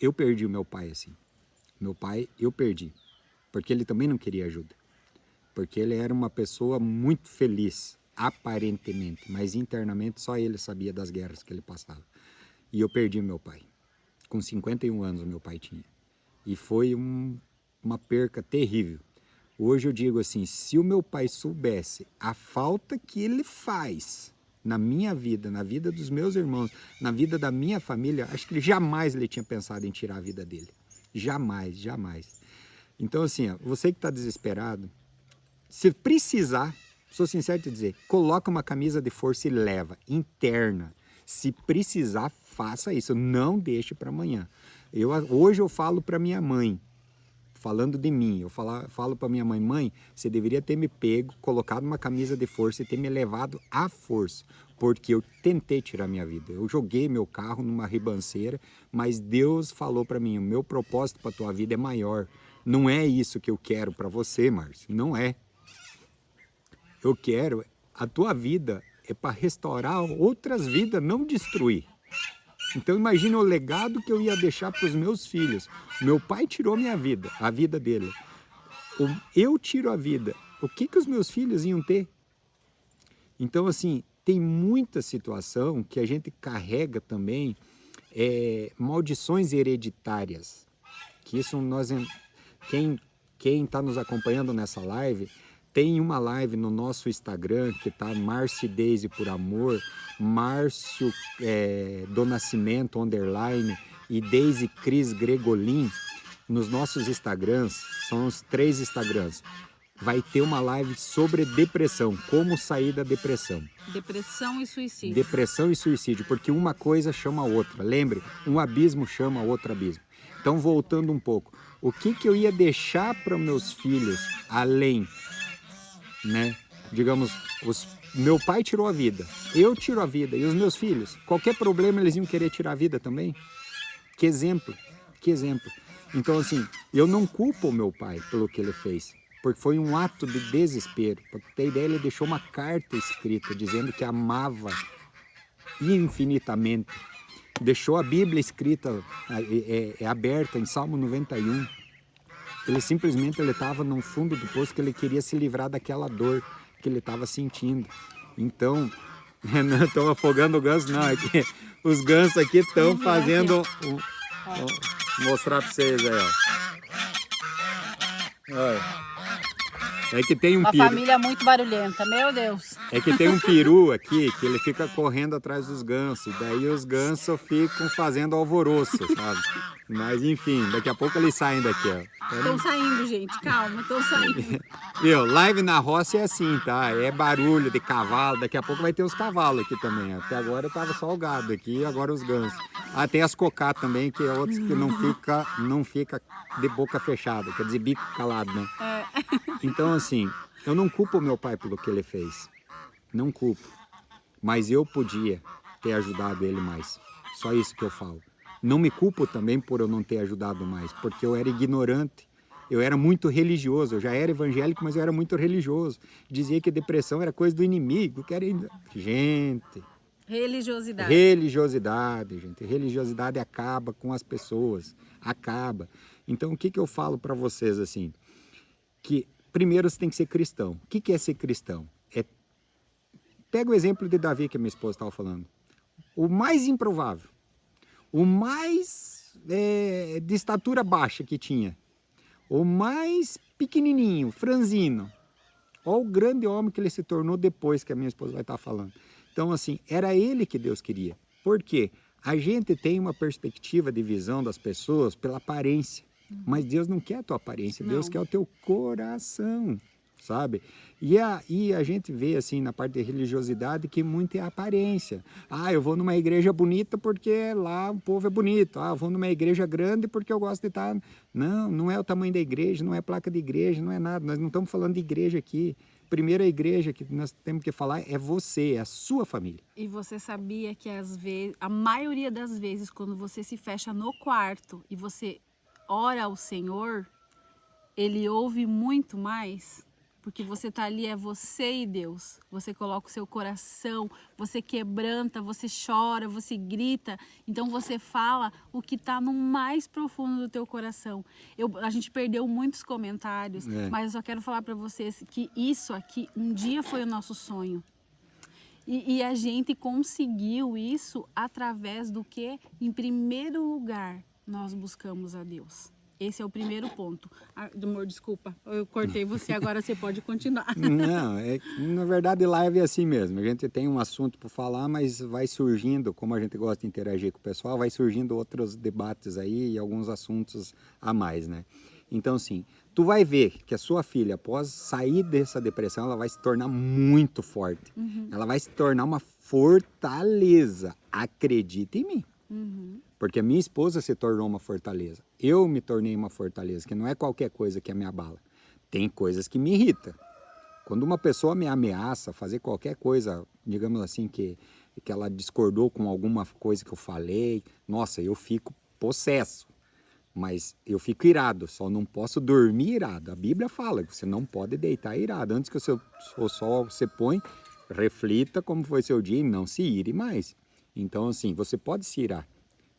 eu perdi o meu pai assim. Meu pai, eu perdi. Porque ele também não queria ajuda. Porque ele era uma pessoa muito feliz, aparentemente. Mas internamente só ele sabia das guerras que ele passava. E eu perdi meu pai. Com 51 anos meu pai tinha. E foi uma perca terrível. Hoje eu digo assim, se o meu pai soubesse a falta que ele faz na minha vida, na vida dos meus irmãos, na vida da minha família, acho que jamais ele tinha pensado em tirar a vida dele. Jamais, jamais. Então assim, ó, você que está desesperado, se precisar, sou sincero em te dizer, coloca uma camisa de força e leva, interna. Se precisar, faça isso, não deixe para amanhã. Hoje eu falo para minha mãe, falando de mim, eu falo para minha mãe, mãe, você deveria ter me pego, colocado uma camisa de força e ter me levado à força, porque eu tentei tirar minha vida. Eu joguei meu carro numa ribanceira, mas Deus falou para mim, o meu propósito para tua vida é maior. Não é isso que eu quero para você, Márcio, não é. Eu quero, a tua vida é para restaurar outras vidas, não destruir. Então imagina o legado que eu ia deixar para os meus filhos. Meu pai tirou minha vida, a vida dele. Eu tiro a vida. O que os meus filhos iam ter? Então assim, tem muita situação que a gente carrega também maldições hereditárias. Que isso quem está nos acompanhando nessa live, tem uma live no nosso Instagram que tá Márcio Deise por Amor, Márcio do Nascimento _ e Deise Cris Gregolin. Nos nossos Instagrams, são os 3 Instagrams. Vai ter uma live sobre depressão, como sair da depressão. Depressão e suicídio. Depressão e suicídio, porque uma coisa chama a outra. Lembre, um abismo chama outro abismo. Então, voltando um pouco, o que eu ia deixar para meus filhos além, né? Digamos, meu pai tirou a vida, eu tiro a vida, e os meus filhos, qualquer problema eles iam querer tirar a vida também? Que exemplo, que exemplo. Então, assim, eu não culpo o meu pai pelo que ele fez, porque foi um ato de desespero. Para ter ideia, ele deixou uma carta escrita dizendo que amava infinitamente. Deixou a Bíblia escrita, aberta em Salmo 91. Ele simplesmente estava no fundo do poço que ele queria se livrar daquela dor que ele estava sentindo. Então, não estão afogando o ganso, não. É que os gansos aqui estão fazendo... Vou mostrar para vocês aí, ó. Olha. É que tem uma família muito barulhenta, meu Deus. É que tem um peru aqui que ele fica correndo atrás dos gansos. Daí os gansos ficam fazendo alvoroço, sabe? Mas enfim, daqui a pouco eles saem daqui, ó. Estão saindo, gente, calma, estão saindo. Viu, live na roça é assim, tá? É barulho de cavalo, daqui a pouco vai ter os cavalos aqui também. Até agora tava só o gado aqui, agora os gansos. Ah, tem as cocá também, que é outros que não fica de boca fechada, quer dizer, bico calado, né? Então, assim, eu não culpo o meu pai pelo que ele fez. Não culpo. Mas eu podia ter ajudado ele mais. Só isso que eu falo. Não me culpo também por eu não ter ajudado mais, porque eu era ignorante. Eu era muito religioso. Eu já era evangélico, mas eu era muito religioso. Dizia que depressão era coisa do inimigo. Que era... Gente... Religiosidade. Religiosidade, gente. Religiosidade acaba com as pessoas. Acaba. Então, o que eu falo para vocês, assim? Que... Primeiro, você tem que ser cristão. O que é ser cristão? Pega o exemplo de Davi, que a minha esposa estava falando. O mais improvável, o mais de estatura baixa que tinha, o mais pequenininho, franzino, olha o grande homem que ele se tornou depois que a minha esposa vai estar falando. Então, assim, era ele que Deus queria. Por quê? A gente tem uma perspectiva de visão das pessoas pela aparência. Mas Deus não quer a tua aparência, Deus quer o teu coração, sabe? E a gente vê, assim, na parte de religiosidade, que muito é a aparência. Ah, eu vou numa igreja bonita porque lá o povo é bonito. Ah, eu vou numa igreja grande porque eu gosto de estar... Não, não é o tamanho da igreja, não é placa de igreja, não é nada. Nós não estamos falando de igreja aqui. Primeira igreja que nós temos que falar é você, é a sua família. E você sabia que às vezes, a maioria das vezes, quando você se fecha no quarto e você ora ao Senhor, Ele ouve muito mais? porque você tá ali, é você e Deus. Você coloca o seu coração, você quebranta, você chora, você grita. Então você fala o que tá no mais profundo do teu coração. A gente perdeu muitos comentários, mas eu só quero falar para vocês que isso aqui um dia foi o nosso sonho. E a gente conseguiu isso através do que, em primeiro lugar, nós buscamos a Deus. Esse é o primeiro ponto. Amor, desculpa, eu cortei você, agora você pode continuar. Não, na verdade live é assim mesmo. A gente tem um assunto para falar, mas vai surgindo, como a gente gosta de interagir com o pessoal, vai surgindo outros debates aí e alguns assuntos a mais, né? Então, assim, tu vai ver que a sua filha, após sair dessa depressão, ela vai se tornar muito forte. Ela vai se tornar uma fortaleza. Acredita em mim. Porque a minha esposa se tornou uma fortaleza. Eu me tornei uma fortaleza, que não é qualquer coisa que me abala. Tem coisas que me irritam. Quando uma pessoa me ameaça fazer qualquer coisa, digamos assim, que ela discordou com alguma coisa que eu falei, nossa, eu fico possesso. Mas eu fico irado, só não posso dormir irado. A Bíblia fala que você não pode deitar irado. Antes que o sol se põe, reflita como foi seu dia e não se ire mais. Então, assim, você pode se irar.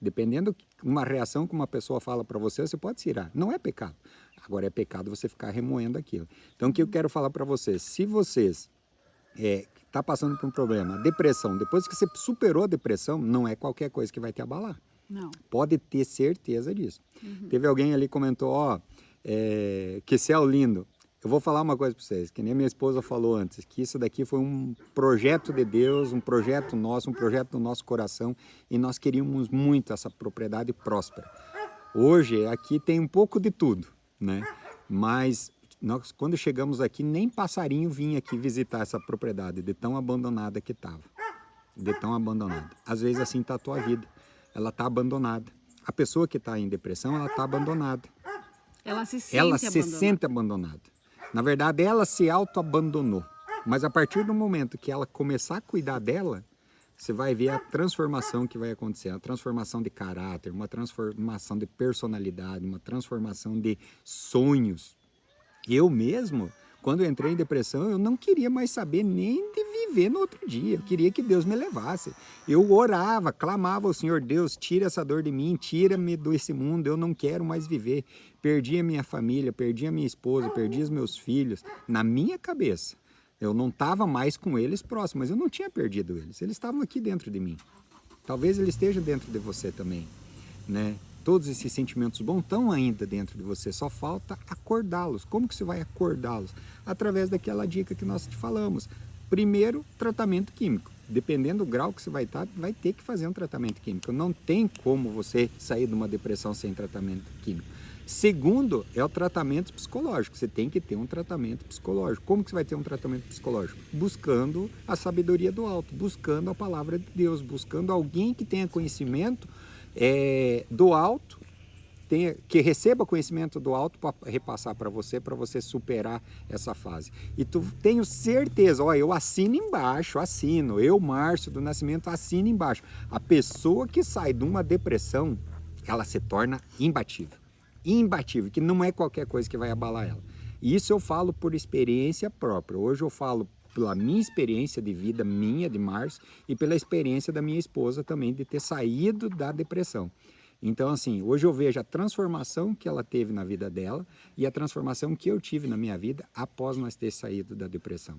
Dependendo de uma reação que uma pessoa fala para você, você pode se irar. Não é pecado. Agora é pecado você ficar remoendo aquilo. Então, o que eu quero falar para vocês? Se vocês tá passando por um problema, depressão, depois que você superou a depressão, não é qualquer coisa que vai te abalar. Não. Pode ter certeza disso. Teve alguém ali que comentou, que céu lindo. Eu vou falar uma coisa para vocês, que nem a minha esposa falou antes, que isso daqui foi um projeto de Deus, um projeto nosso, um projeto do nosso coração, e nós queríamos muito essa propriedade próspera. Hoje, aqui tem um pouco de tudo, né? Mas nós, quando chegamos aqui, nem passarinho vinha aqui visitar essa propriedade, de tão abandonada que estava. De tão abandonada. Às vezes assim está a tua vida. Ela está abandonada. A pessoa que está em depressão, ela está abandonada. Ela se sente abandonada. Na verdade, ela se auto-abandonou. Mas a partir do momento que ela começar a cuidar dela, você vai ver a transformação que vai acontecer. A transformação de caráter, uma transformação de personalidade, uma transformação de sonhos. Eu mesmo, quando eu entrei em depressão, eu não queria mais saber nem de viver no outro dia. Eu queria que Deus me levasse. Eu orava, clamava ao Senhor, Deus, tira essa dor de mim, tira-me desse mundo, eu não quero mais viver. Perdi a minha família, perdi a minha esposa, perdi os meus filhos. Na minha cabeça, eu não estava mais com eles próximos, mas eu não tinha perdido eles. Eles estavam aqui dentro de mim. Talvez eles estejam dentro de você também, né? Todos esses sentimentos bons estão ainda dentro de você, só falta acordá-los. Como que você vai acordá-los? Através daquela dica que nós te falamos. Primeiro, tratamento químico. Dependendo do grau que você vai estar, vai ter que fazer um tratamento químico. Não tem como você sair de uma depressão sem tratamento químico. Segundo, é o tratamento psicológico. Você tem que ter um tratamento psicológico. Como que você vai ter um tratamento psicológico? Buscando a sabedoria do alto, buscando a palavra de Deus, buscando alguém que tenha conhecimento do alto, que receba conhecimento do alto para repassar para você superar essa fase. E tenho certeza, eu assino embaixo, eu, Márcio do Nascimento, assino embaixo. A pessoa que sai de uma depressão, ela se torna imbatível. Imbatível, que não é qualquer coisa que vai abalar ela. E isso eu falo por experiência própria. Hoje eu falo pela minha experiência de vida, minha, de Márcio, e pela experiência da minha esposa também, de ter saído da depressão. Então, assim, hoje eu vejo a transformação que ela teve na vida dela e a transformação que eu tive na minha vida após nós ter saído da depressão.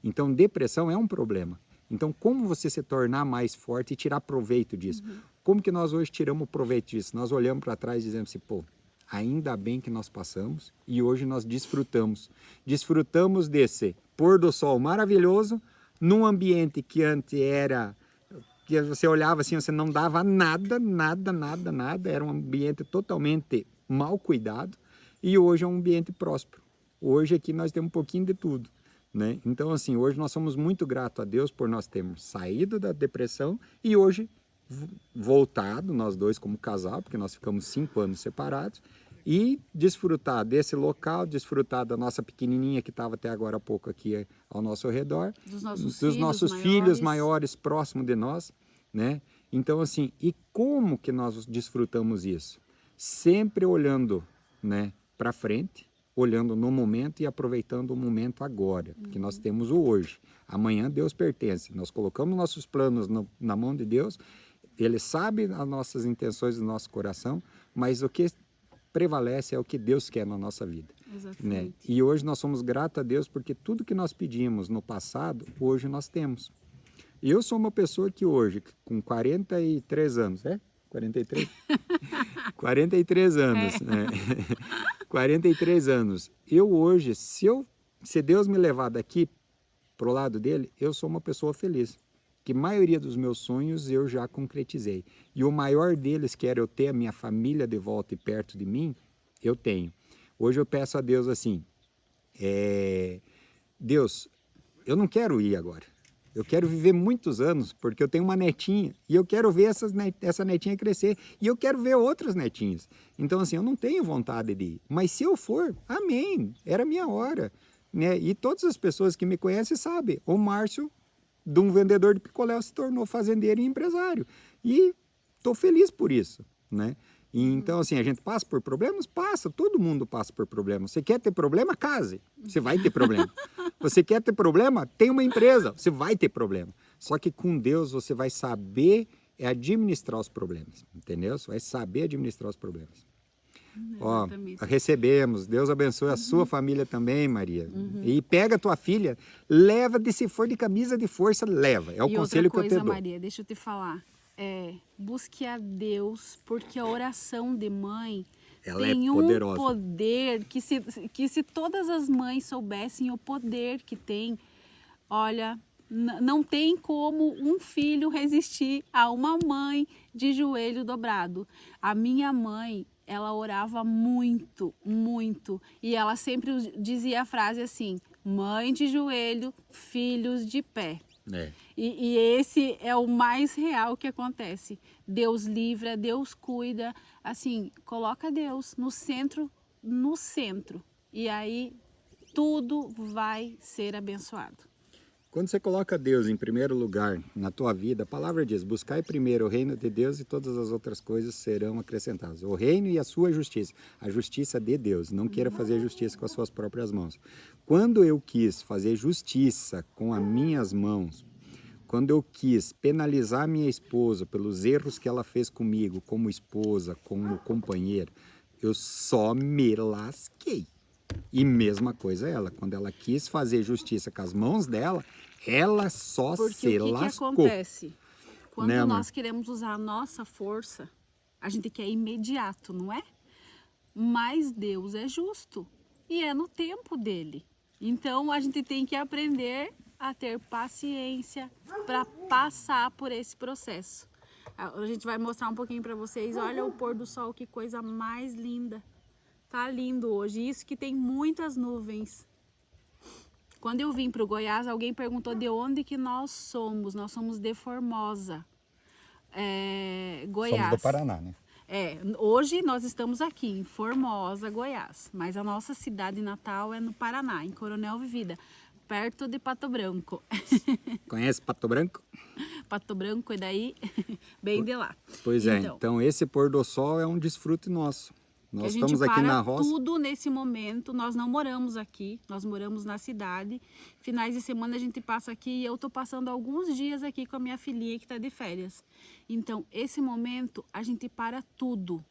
Então, depressão é um problema. Então, como você se tornar mais forte e tirar proveito disso? Como que nós hoje tiramos proveito disso? Nós olhamos para trás e dizemos assim, ainda bem que nós passamos e hoje nós desfrutamos. Desfrutamos desse pôr do sol maravilhoso, num ambiente que antes era, que você olhava assim, você não dava nada, era um ambiente totalmente mal cuidado, e hoje é um ambiente próspero. Hoje aqui nós temos um pouquinho de tudo, né? Então, assim, hoje nós somos muito gratos a Deus por nós termos saído da depressão e hoje voltado, nós dois como casal, porque nós ficamos 5 anos separados, e desfrutar desse local, desfrutar da nossa pequenininha que estava até agora há pouco aqui ao nosso redor, dos nossos filhos maiores próximos de nós, né? Então, assim, e como que nós desfrutamos isso? Sempre olhando, né, para frente, olhando no momento e aproveitando o momento agora, que nós temos o hoje. Amanhã Deus pertence. Nós colocamos nossos planos na mão de Deus, Ele sabe as nossas intenções do nosso coração, mas o que prevalece é o que Deus quer na nossa vida. Exatamente. Né? E hoje nós somos gratos a Deus porque tudo que nós pedimos no passado, hoje nós temos. E eu sou uma pessoa que hoje, com 43 anos, 43? 43 anos, né? 43 anos. Eu hoje, se Deus me levar daqui pro lado dele, eu sou uma pessoa feliz. Que a maioria dos meus sonhos eu já concretizei. E o maior deles, que era eu ter a minha família de volta e perto de mim, eu tenho. Hoje eu peço a Deus assim, Deus, eu não quero ir agora. Eu quero viver muitos anos, porque eu tenho uma netinha, e eu quero ver essa netinha crescer, e eu quero ver outros netinhos. Então, assim, eu não tenho vontade de ir. Mas se eu for, amém, era a minha hora. Né? E todas as pessoas que me conhecem sabem, o Márcio, de um vendedor de picolé, se tornou fazendeiro e empresário. E estou feliz por isso, né? E então, assim, a gente passa por problemas? Passa, todo mundo passa por problemas. Você quer ter problema? Case, você vai ter problema. Você quer ter problema? Tem uma empresa, você vai ter problema. Só que com Deus você vai saber administrar os problemas, entendeu? Você vai saber administrar os problemas. Ó, recebemos, Deus abençoe a sua família também, Maria. E pega a tua filha, leva, se for de camisa de força, leva. É o conselho que eu te dou. Maria, deixa eu te falar. Busque a Deus, porque a oração de mãe ela tem é poderosa. Um poder que se todas as mães soubessem o poder que tem, olha, não tem como um filho resistir a uma mãe de joelho dobrado. A minha mãe, ela orava muito, muito, e ela sempre dizia a frase assim, mãe de joelho, filhos de pé. E esse é o mais real que acontece. Deus livra, Deus cuida, assim, coloca Deus no centro, e aí tudo vai ser abençoado. Quando você coloca Deus em primeiro lugar na tua vida, a palavra diz, buscai primeiro o reino de Deus e todas as outras coisas serão acrescentadas. O reino e a sua justiça, a justiça de Deus. Não queira fazer justiça com as suas próprias mãos. Quando eu quis fazer justiça com as minhas mãos, quando eu quis penalizar minha esposa pelos erros que ela fez comigo, como esposa, como companheira, eu só me lasquei. E mesma coisa ela, quando ela quis fazer justiça com as mãos dela, ela só se lascou. Porque o que acontece? Quando nós queremos usar a nossa força, a gente quer imediato, não é? Mas Deus é justo e é no tempo dele. Então a gente tem que aprender a ter paciência para passar por esse processo. A gente vai mostrar um pouquinho para vocês. Olha o pôr do sol, que coisa mais linda. Tá lindo hoje. Isso que tem muitas nuvens. Quando eu vim para o Goiás, alguém perguntou de onde que nós somos. Nós somos de Formosa, Goiás. Somos do Paraná, né? Hoje nós estamos aqui em Formosa, Goiás. Mas a nossa cidade natal é no Paraná, em Coronel Vivida, perto de Pato Branco. Conhece Pato Branco? Pato Branco, e daí, bem de lá. Pois é, então esse pôr do sol é um desfrute nosso. Nós estamos aqui na roça. Tudo nesse momento, nós não moramos aqui, nós moramos na cidade. Finais de semana a gente passa aqui e eu tô passando alguns dias aqui com a minha filhinha que está de férias. Então, esse momento a gente para tudo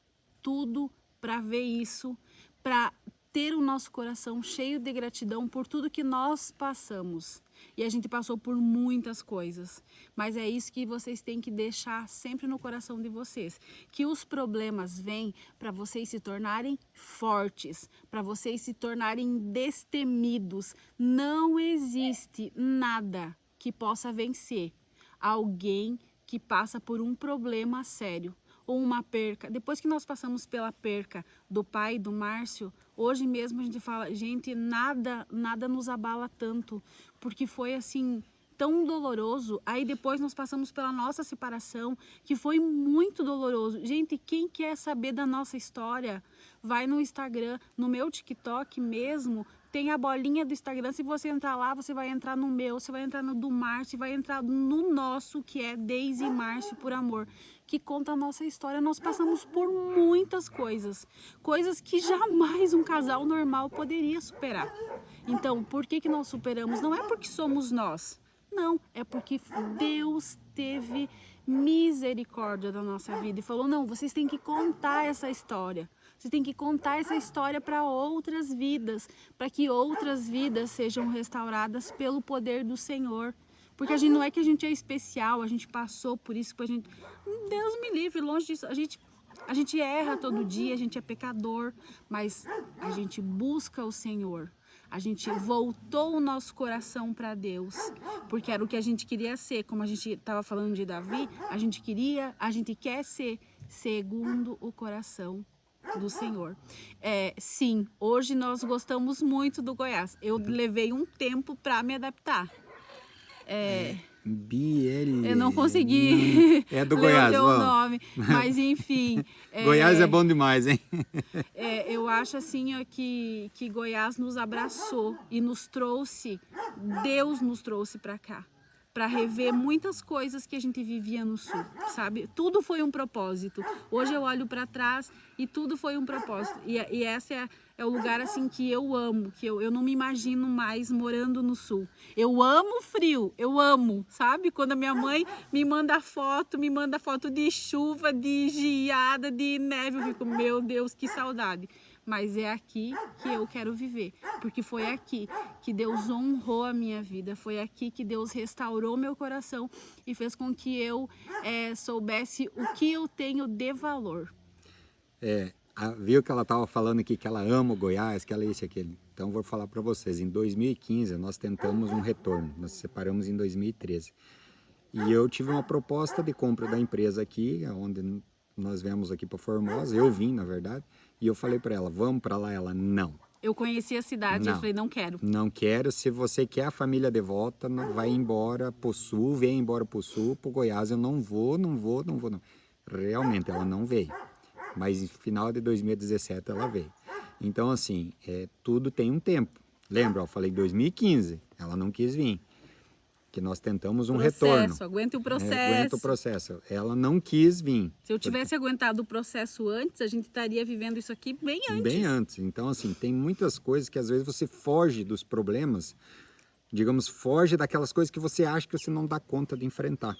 para ver isso, para ter o nosso coração cheio de gratidão por tudo que nós passamos. E a gente passou por muitas coisas, mas é isso que vocês têm que deixar sempre no coração de vocês, que os problemas vêm para vocês se tornarem fortes, para vocês se tornarem destemidos. Não existe nada que possa vencer alguém que passa por um problema sério ou uma perca. Depois que nós passamos pela perca do pai do Márcio, hoje mesmo a gente fala, gente, nada nos abala tanto, porque foi assim tão doloroso. Aí depois nós passamos pela nossa separação, que foi muito doloroso. Gente, quem quer saber da nossa história, vai no Instagram, no meu TikTok mesmo, tem a bolinha do Instagram. Se você entrar lá, você vai entrar no meu, você vai entrar no do Márcio, vai entrar no nosso, que é Deise e Márcio por Amor. que conta a nossa história. Nós passamos por muitas coisas, coisas que jamais um casal normal poderia superar. Então, por que que nós superamos? Não é porque somos nós, não, é porque Deus teve misericórdia da nossa vida e falou, não, vocês têm que contar essa história. Você tem que contar essa história para outras vidas, para que outras vidas sejam restauradas pelo poder do Senhor. Porque a gente não é que a gente é especial, a gente passou por isso, Deus me livre, longe disso. A gente erra todo dia, a gente é pecador, mas a gente busca o Senhor. A gente voltou o nosso coração para Deus, porque era o que a gente queria ser. Como a gente estava falando de Davi, a gente quer ser segundo o coração do Senhor. Sim, hoje nós gostamos muito do Goiás. Eu levei um tempo para me adaptar. Bielli. Eu não consegui É do ler Goiás, o teu nome, mas enfim. Goiás é bom demais, hein? Eu acho assim ó, que Goiás nos abraçou e nos trouxe, Deus nos trouxe para cá, para rever muitas coisas que a gente vivia no Sul, sabe? Tudo foi um propósito. Hoje eu olho para trás e tudo foi um propósito. E esse é o lugar assim que eu amo, que eu não me imagino mais morando no Sul. Eu amo frio, eu amo, sabe? Quando a minha mãe me manda foto de chuva, de geada, de neve, eu fico, meu Deus, que saudade. Mas é aqui que eu quero viver, porque foi aqui que Deus honrou a minha vida, foi aqui que Deus restaurou meu coração e fez com que eu soubesse o que eu tenho de valor. Viu que ela estava falando aqui que ela ama o Goiás, que ela é isso e aquele. Então, vou falar para vocês, em 2015 nós tentamos um retorno, nós nos separamos em 2013. E eu tive uma proposta de compra da empresa aqui, onde nós viemos aqui para Formosa, eu vim, na verdade, e eu falei para ela, vamos para lá? Ela, não. Eu conheci a cidade, eu falei, não quero. Não quero, se você quer a família de volta, vai embora pro Sul, vem embora pro Sul, pro Goiás, eu não vou. Realmente, ela não veio. Mas no final de 2017 ela veio. Então, assim, tudo tem um tempo. Lembra, eu falei 2015, ela não quis vir. Que nós tentamos um retorno. Aguenta o processo. Aguenta o processo. Ela não quis vir. Se eu tivesse aguentado o processo antes, a gente estaria vivendo isso aqui bem antes. Bem antes. Então, assim, tem muitas coisas que às vezes você foge dos problemas, digamos, foge daquelas coisas que você acha que você não dá conta de enfrentar.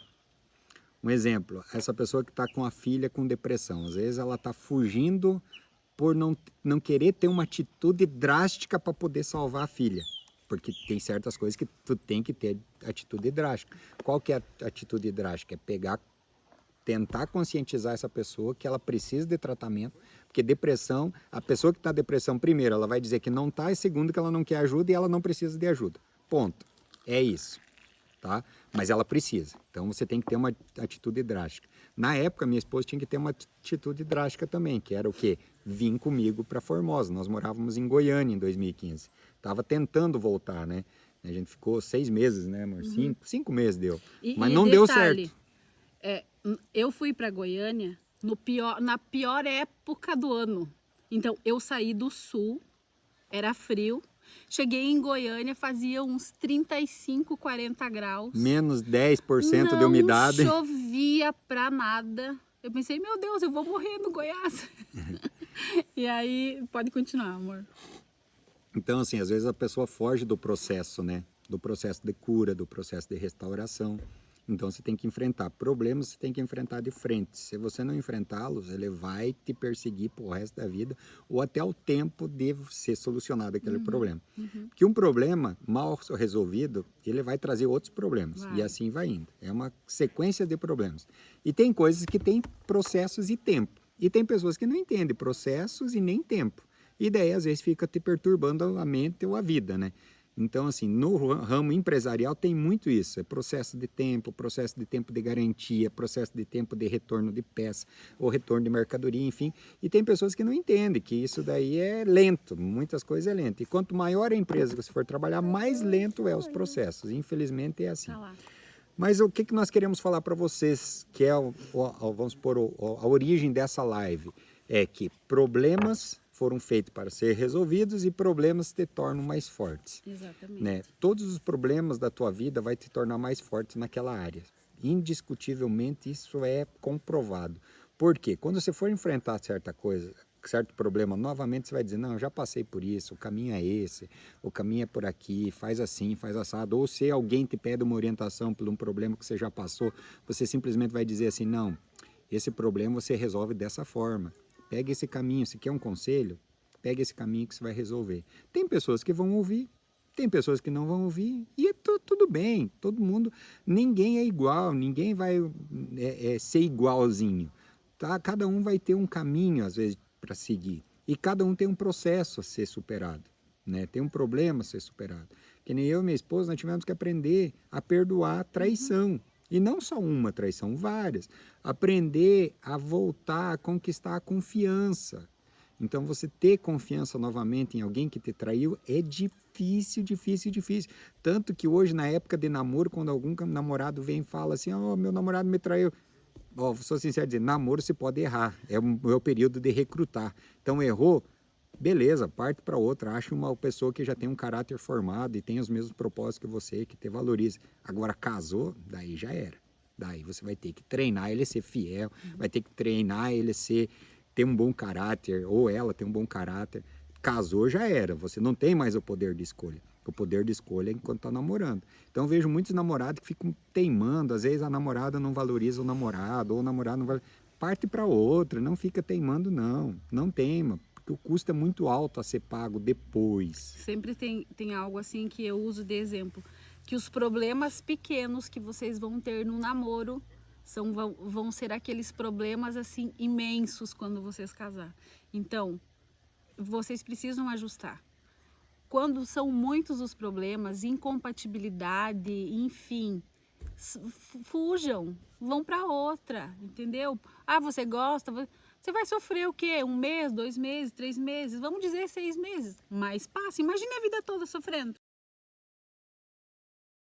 Um exemplo, essa pessoa que está com a filha com depressão, às vezes ela está fugindo por não querer ter uma atitude drástica para poder salvar a filha. Porque tem certas coisas que tu tem que ter atitude drástica. Qual que é a atitude drástica? É tentar conscientizar essa pessoa que ela precisa de tratamento, porque depressão, a pessoa que está depressão, primeiro, ela vai dizer que não está, e segundo, que ela não quer ajuda e ela não precisa de ajuda. Ponto. É isso. Tá? Mas ela precisa. Então você tem que ter uma atitude drástica. Na época, minha esposa tinha que ter uma atitude drástica também, que era o quê? Vir comigo para Formosa. Nós morávamos em Goiânia em 2015. Estava tentando voltar, né? A gente ficou 6 meses, né, amor? 5 meses deu. Mas não deu certo. Eu fui para Goiânia na pior época do ano. Então, eu saí do sul, era frio. Cheguei em Goiânia, fazia uns 35, 40 graus. Menos 10% de umidade. Não chovia pra nada. Eu pensei, meu Deus, eu vou morrer no Goiás. E aí, pode continuar, amor. Então, assim, às vezes a pessoa foge do processo, né? Do processo de cura, do processo de restauração. Então, você tem que enfrentar problemas, você tem que enfrentar de frente. Se você não enfrentá-los, ele vai te perseguir pro resto da vida ou até o tempo de ser solucionado aquele problema. Porque um problema mal resolvido, ele vai trazer outros problemas. E assim vai indo. É uma sequência de problemas. E tem coisas que têm processos e tempo. E tem pessoas que não entendem processos e nem tempo. E daí, às vezes, fica te perturbando a mente ou a vida, né? Então, assim, no ramo empresarial tem muito isso. É processo de tempo de garantia, processo de tempo de retorno de peça, ou retorno de mercadoria, enfim. E tem pessoas que não entendem que isso daí é lento, muitas coisas é lento. E quanto maior a empresa que você for trabalhar, mais lento é os processos. Infelizmente é assim. Mas o que nós queremos falar para vocês, que é, vamos supor, a origem dessa live, é que problemas foram feitos para ser resolvidos e problemas te tornam mais fortes. Exatamente. Né? Todos os problemas da tua vida vai te tornar mais forte naquela área. Indiscutivelmente isso é comprovado. Por quê? Quando você for enfrentar certa coisa, certo problema, novamente você vai dizer, não, eu já passei por isso, o caminho é esse, o caminho é por aqui, faz assim, faz assado. Ou se alguém te pede uma orientação por um problema que você já passou, você simplesmente vai dizer assim, não, esse problema você resolve dessa forma. Pega esse caminho, se quer um conselho, pega esse caminho que você vai resolver. Tem pessoas que vão ouvir, tem pessoas que não vão ouvir, e tudo bem, todo mundo, ninguém é igual, ninguém vai ser igualzinho. Tá? Cada um vai ter um caminho, às vezes, para seguir. E cada um tem um processo a ser superado. Né? Tem um problema a ser superado. Que nem eu e minha esposa, nós tivemos que aprender a perdoar a traição. E não só uma traição, várias. Aprender a voltar a conquistar a confiança. Então, você ter confiança novamente em alguém que te traiu é difícil, difícil, difícil. Tanto que hoje, na época de namoro, quando algum namorado vem e fala assim, meu namorado me traiu. Sou sincero dizer, namoro se pode errar. É o período de recrutar. Então, errou, beleza, parte para outra. Acha uma pessoa que já tem um caráter formado e tem os mesmos propósitos que você, que te valoriza. Agora, casou, daí já era. Daí você vai ter que treinar ele a ser fiel, vai ter que treinar ele a ter um bom caráter, ou ela ter um bom caráter. Casou, já era. Você não tem mais o poder de escolha. O poder de escolha é enquanto está namorando. Então, eu vejo muitos namorados que ficam teimando. Às vezes, a namorada não valoriza o namorado, ou o namorado não valoriza. Parte para outra, não fica teimando, não. Não teima, porque o custo é muito alto a ser pago depois. Sempre tem algo assim que eu uso de exemplo. Que os problemas pequenos que vocês vão ter no namoro vão ser aqueles problemas assim imensos quando vocês casar. Então, vocês precisam ajustar. Quando são muitos os problemas, incompatibilidade, enfim, fujam, vão para outra, entendeu? Ah, você gosta, você vai sofrer o quê? 1 mês, 2 meses, 3 meses, vamos dizer 6 meses, mas passa, imagine a vida toda sofrendo.